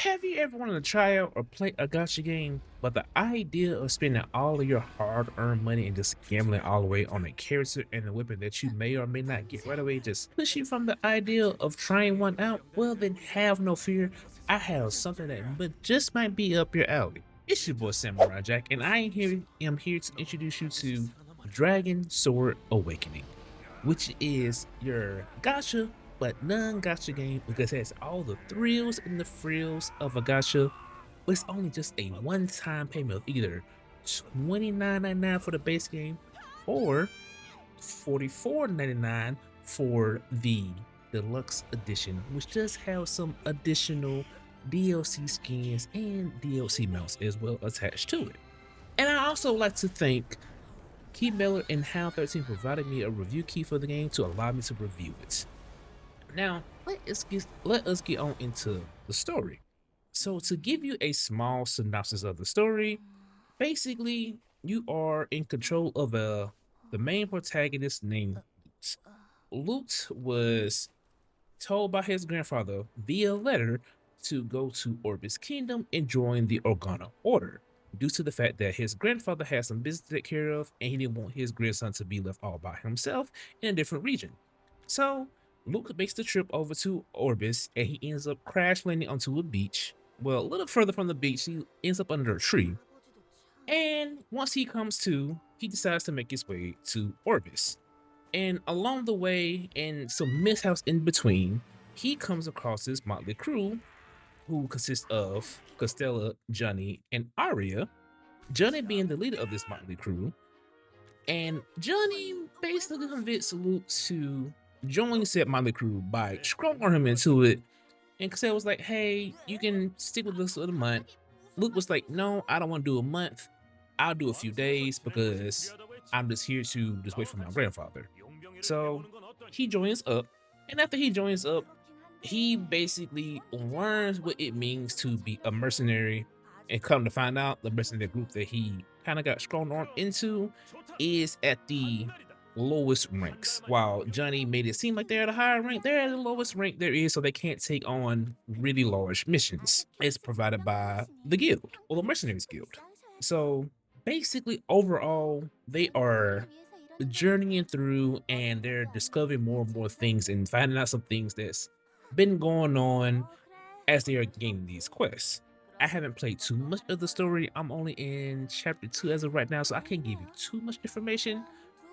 Have you ever wanted to try out or play a gacha game, but the idea of spending all of your hard-earned money and just gambling all the way on a character and a weapon that you may or may not get right away just push you from the idea of trying one out? Well, then have no fear. I have something that but just might be up your alley. It's your boy Samurai Jack, and am here to introduce you to Dragon Sword Awakening, which is your gacha but non-gacha game because it has all the thrills and the frills of a gacha, but it's only just a one-time payment of either $29.99 for the base game or $44.99 for the deluxe edition, which does have some additional DLC skins and DLC mounts as well attached to it. And I also like to thank keymailer and Hound13 provided me a review key for the game to allow me to review it. Now, let us get on into the story. So to give you a small synopsis of the story, basically you are in control of the main protagonist named Lute. Lute was told by his grandfather via letter to go to Orbis Kingdom and join the Organa Order, due to the fact that his grandfather had some business to take care of and he didn't want his grandson to be left all by himself in a different region. So Luke makes the trip over to Orbis and he ends up crash landing onto a beach. Well, a little further from the beach, he ends up under a tree. And once he comes to, he decides to make his way to Orbis. And along the way, and some mishaps in between, he comes across this motley crew who consists of Costella, Johnny, and Arya. Johnny being the leader of this motley crew. And Johnny basically convinced Luke to join said motley crew by scrolling him into it. And Cassell was like, hey, you can stick with us for a month. Luke was like, no, I don't want to do a month. I'll do a few days because I'm just here to just wait for my grandfather. So he joins up. And after he joins up, he basically learns what it means to be a mercenary. And come to find out, the mercenary group that he kind of got strong armed into is at the lowest ranks. While Johnny made it seem like they're at a higher rank, they're at the lowest rank there is, so they can't take on really large missions. It's provided by the guild, or the mercenaries guild. So basically, overall, they are journeying through and they're discovering more and more things and finding out some things that's been going on as they are gaining these quests. I haven't played too much of the story. I'm only in chapter 2 as of right now, so I can't give you too much information.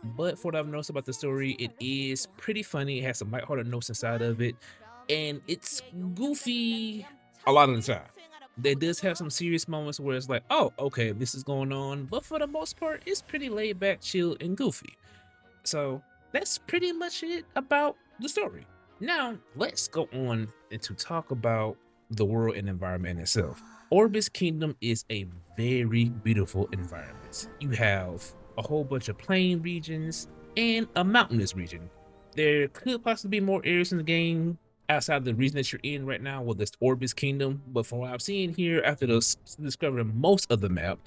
But for what I've noticed about the story, it is pretty funny. It has some lighthearted notes inside of it, and it's goofy a lot of the time. There does have some serious moments where it's like, oh, okay, this is going on. But for the most part, it's pretty laid back, chill, and goofy. So that's pretty much it about the story. Now, let's go on and to talk about the world and environment itself. Orbis Kingdom is a very beautiful environment. You have a whole bunch of plain regions and a mountainous region. There could possibly be more areas in the game outside the region that you're in right now with this Orbis Kingdom, but from what I've seen here after discovering most of the map,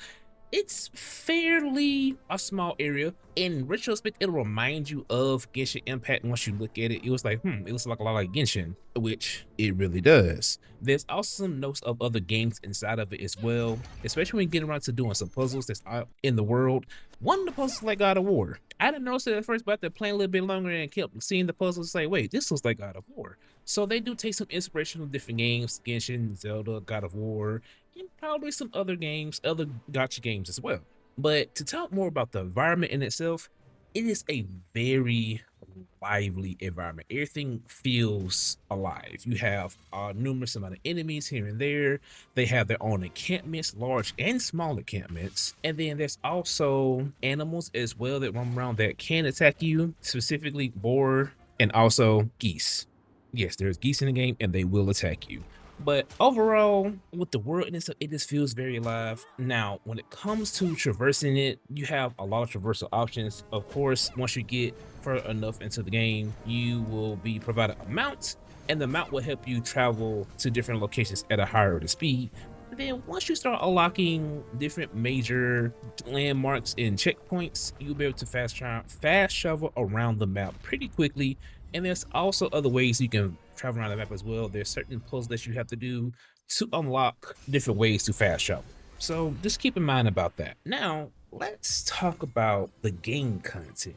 it's fairly a small area. In retrospect, it'll remind you of Genshin Impact. Once you look at it, it was like, it looks like a lot like Genshin, which it really does. There's also some notes of other games inside of it as well, especially when you get around to doing some puzzles that's out in the world. One of the puzzles like God of War. I didn't notice it at first, but after playing a little bit longer and kept seeing the puzzles, like, wait, this looks like God of War. So they do take some inspiration from different games, Genshin, Zelda, God of War, and probably some other games, other gacha games as well. But to talk more about the environment in itself, it is a very lively environment. Everything feels alive. You have a numerous amount of enemies here and there. They have their own encampments, large and small encampments. And then there's also animals as well that roam around that can attack you, specifically boar and also geese. Yes, there's geese in the game and they will attack you. But overall, with the world in itself, it just feels very alive. Now, when it comes to traversing it, you have a lot of traversal options. Of course, once you get further enough into the game, you will be provided a mount, and the mount will help you travel to different locations at a higher rate of speed. And then once you start unlocking different major landmarks and checkpoints, you'll be able to fast travel around the map pretty quickly. And there's also other ways you can travel around the map as well. There's certain puzzles that you have to do to unlock different ways to fast travel. So just keep in mind about that. Now, let's talk about the game content.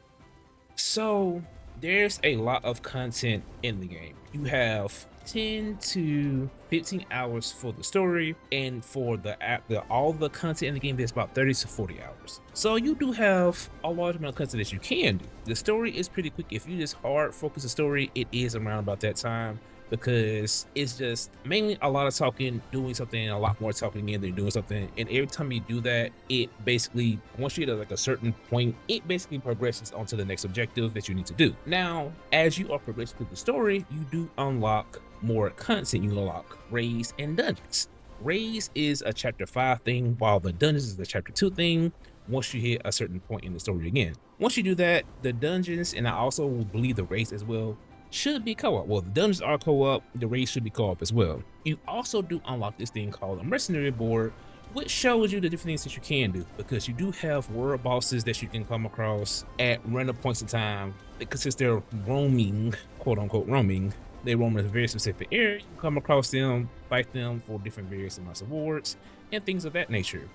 So there's a lot of content in the game. You have 10 to 15 hours for the story, and for the app, all the content in the game, there's about 30 to 40 hours. So you do have a large amount of content that you can do. The story is pretty quick. If you just hard focus the story, it is around about that time, because it's just mainly a lot of talking, doing something, a lot more talking in than doing something. And every time you do that, it basically, once you get to like a certain point, it basically progresses onto the next objective that you need to do. Now, as you are progressing through the story, you do unlock more content. You unlock raids and dungeons. Raids is a chapter 5 thing, while the dungeons is a chapter 2 thing once you hit a certain point in the story again. Once you do that, the dungeons, and I also believe the raids as well, should be co-op. Well, the dungeons are co-op, the raids should be co-op as well. You also do unlock this thing called a mercenary board, which shows you the different things that you can do, because you do have world bosses that you can come across at random points in time, because since they're roaming, quote unquote roaming, they roam in a very specific area. You can come across them, fight them for different various amounts of rewards and things of that nature.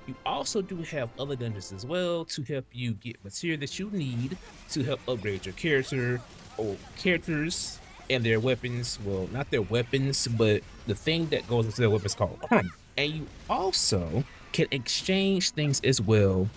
You also do have other dungeons as well to help you get material that you need to help upgrade your character or characters and their weapons. Well, not their weapons, but the thing that goes into their weapons called karma. And you also can exchange things as well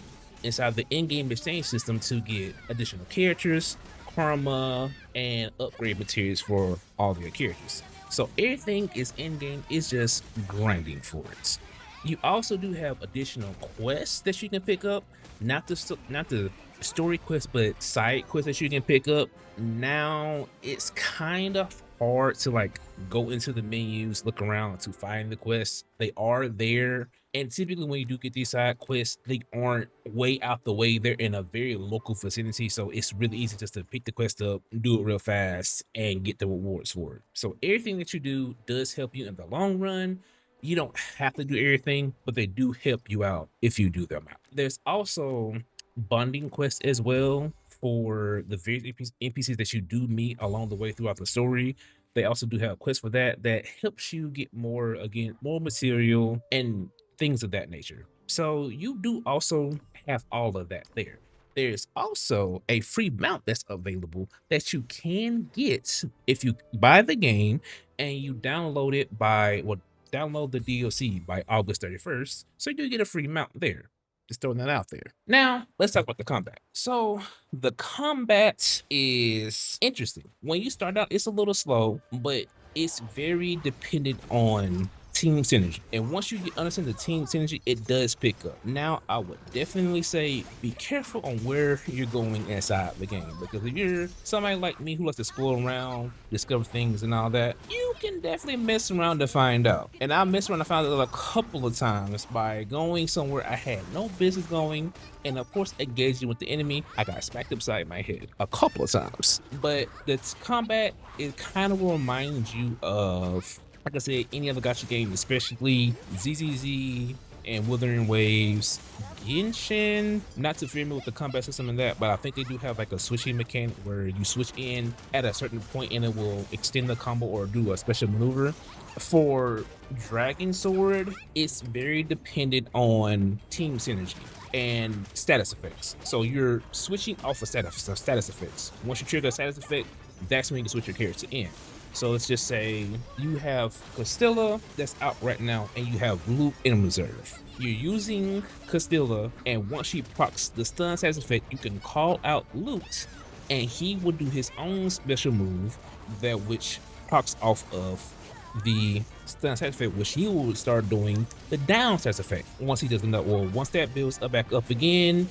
inside the in-game exchange system to get additional characters, karma, and upgrade materials for all of your characters. So everything is in-game, it's just grinding for it. You also do have additional quests that you can pick up, not the story quests, but side quests that you can pick up. Now it's kind of hard to like go into the menus, look around to find the quests. They are there, and typically when you do get these side quests, they aren't way out the way. They're in a very local vicinity, so it's really easy just to pick the quest up, do it real fast, and get the rewards for it. So everything that you do does help you in the long run. You don't have to do everything, but they do help you out if you do them out. There's also bonding quests as well for the various NPCs that you do meet along the way throughout the story. They also do have quests for that helps you get more, again, more material and things of that nature. So you do also have all of that there. There's also a free mount that's available that you can get if you buy the game and you download it by, well, download the DLC by August 31st, so you do get a free mount there. Just throwing that out there. Now, let's talk about the combat. So, the combat is interesting. When you start out, it's a little slow, but it's very dependent on team synergy. And once you understand the team synergy, it does pick up. Now, I would definitely say be careful on where you're going inside the game, because if you're somebody like me who likes to explore around, discover things and all that, you can definitely mess around to find out. And I messed around to find out a couple of times by going somewhere I had no business going, and of course engaging with the enemy. I got smacked upside my head a couple of times. But the combat, it kind of will remind you of, like I said, any other gacha game, especially ZZZ and Wuthering Waves. Genshin, not too familiar with the combat system and that, but I think they do have like a switching mechanic where you switch in at a certain point and it will extend the combo or do a special maneuver. For DragonSword, it's very dependent on team synergy and status effects. So you're switching off of status effects. Once you trigger a status effect, that's when you can switch your character in. So let's just say you have Castilla that's out right now, and you have Luke in reserve. You're using Castilla, and once she procs the stun status effect, you can call out Luke, and he will do his own special move that which procs off of the stun status effect, which he will start doing the down status effect. Once he does enough, well, once that builds up back up again,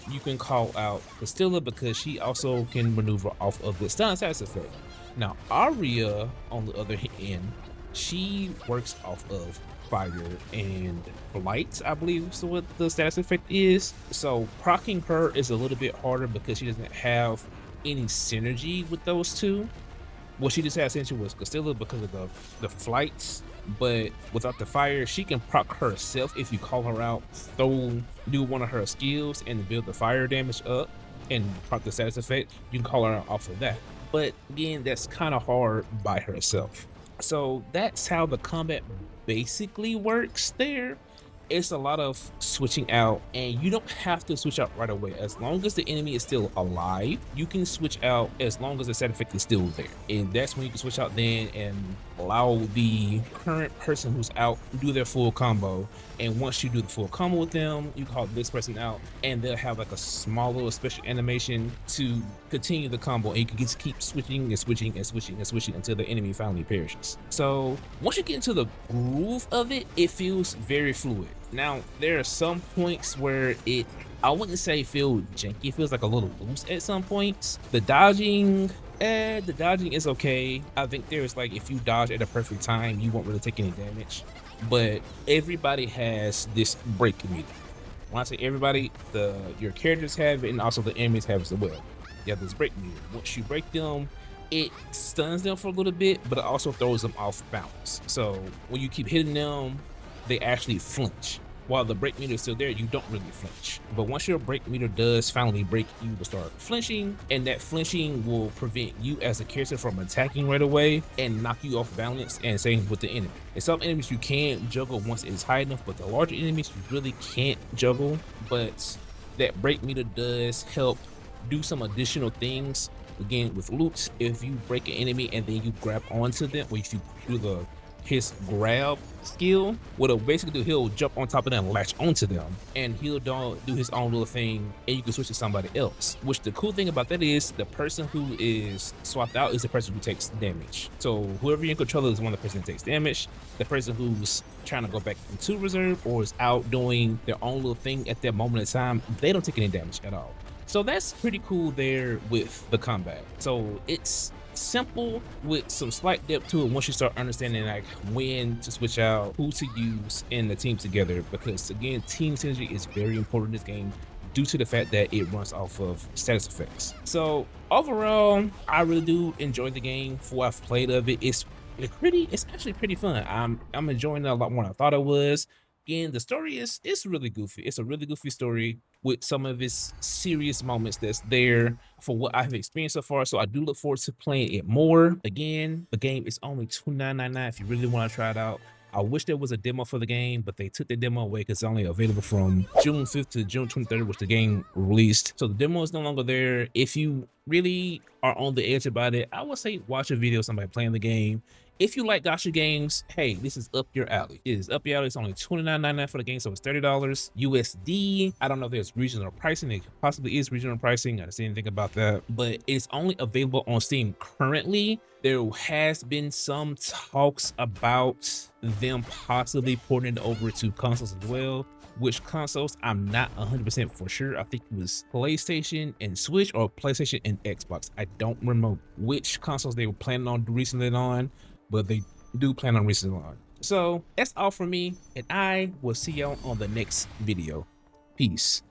you can call out Castilla because she also can maneuver off of the stun status effect. Now, Arya, on the other hand, she works off of fire and light, I believe is what the status effect is. So proccing her is a little bit harder because she doesn't have any synergy with those two. Well, she just has synergy with Castilla because of the flights, but without the fire, she can proc herself if you call her out, do one of her skills and build the fire damage up and proc the status effect. You can call her out off of that. But again, that's kind of hard by herself. So that's how the combat basically works there. It's a lot of switching out, and you don't have to switch out right away. As long as the enemy is still alive, you can switch out as long as the side effect is still there. And that's when you can switch out then and allow the current person who's out do their full combo. And once you do the full combo with them, you call this person out, and they'll have like a small little special animation to continue the combo. And you can just keep switching and switching and switching and switching until the enemy finally perishes. So once you get into the groove of it, it feels very fluid. Now, there are some points where I wouldn't say feel janky, it feels like a little loose at some points. The dodging is okay. I think there's like, if you dodge at a perfect time, you won't really take any damage. But everybody has this break meter. When I say everybody, your characters have it, and also the enemies have it as well. You have this break meter. Once you break them, it stuns them for a little bit, but it also throws them off balance. So when you keep hitting them, they actually flinch. While the break meter is still there, you don't really flinch. But once your break meter does finally break, you will start flinching, and that flinching will prevent you as a character from attacking right away and knock you off balance, and same with the enemy. And some enemies you can juggle once it's high enough, but the larger enemies you really can't juggle. But that break meter does help do some additional things. Again, with loops, if you break an enemy and then you grab onto them, or if you do his grab skill, what it'll basically do, he'll jump on top of them and latch onto them, and he'll do his own little thing, and you can switch to somebody else. Which the cool thing about that is the person who is swapped out is the person who takes damage. So whoever you're in control of is one of the person that takes damage. The person who's trying to go back into reserve or is out doing their own little thing at that moment in time, they don't take any damage at all. So that's pretty cool there with the combat. So it's simple with some slight depth to it once you start understanding like when to switch out, who to use in the team together, because again, team synergy is very important in this game due to the fact that it runs off of status effects. So overall, I really do enjoy the game. For what I've played of it, it's actually pretty fun. I'm enjoying it a lot more than I thought it was. Again, the story it's really goofy. It's a really goofy story with some of its serious moments that's there for what I've experienced so far. So I do look forward to playing it more. Again, the game is only $29.99 if you really want to try it out. I wish there was a demo for the game, but they took the demo away because it's only available from June 5th to June 23rd, which the game released. So the demo is no longer there. If you really are on the edge about it, I would say watch a video of somebody playing the game. If you like gacha games, hey, this is up your alley. It is up your alley. It's only $29.99 for the game, so it's $30 USD. I don't know if there's regional pricing. It possibly is regional pricing. I didn't see anything about that, but it's only available on Steam currently. There has been some talks about them possibly porting it over to consoles as well. Which consoles, I'm not 100% for sure. I think it was PlayStation and Switch, or PlayStation and Xbox. I don't remember which consoles they were planning on releasing it on, but they do plan on releasing it on. So that's all from me, and I will see y'all on the next video. Peace.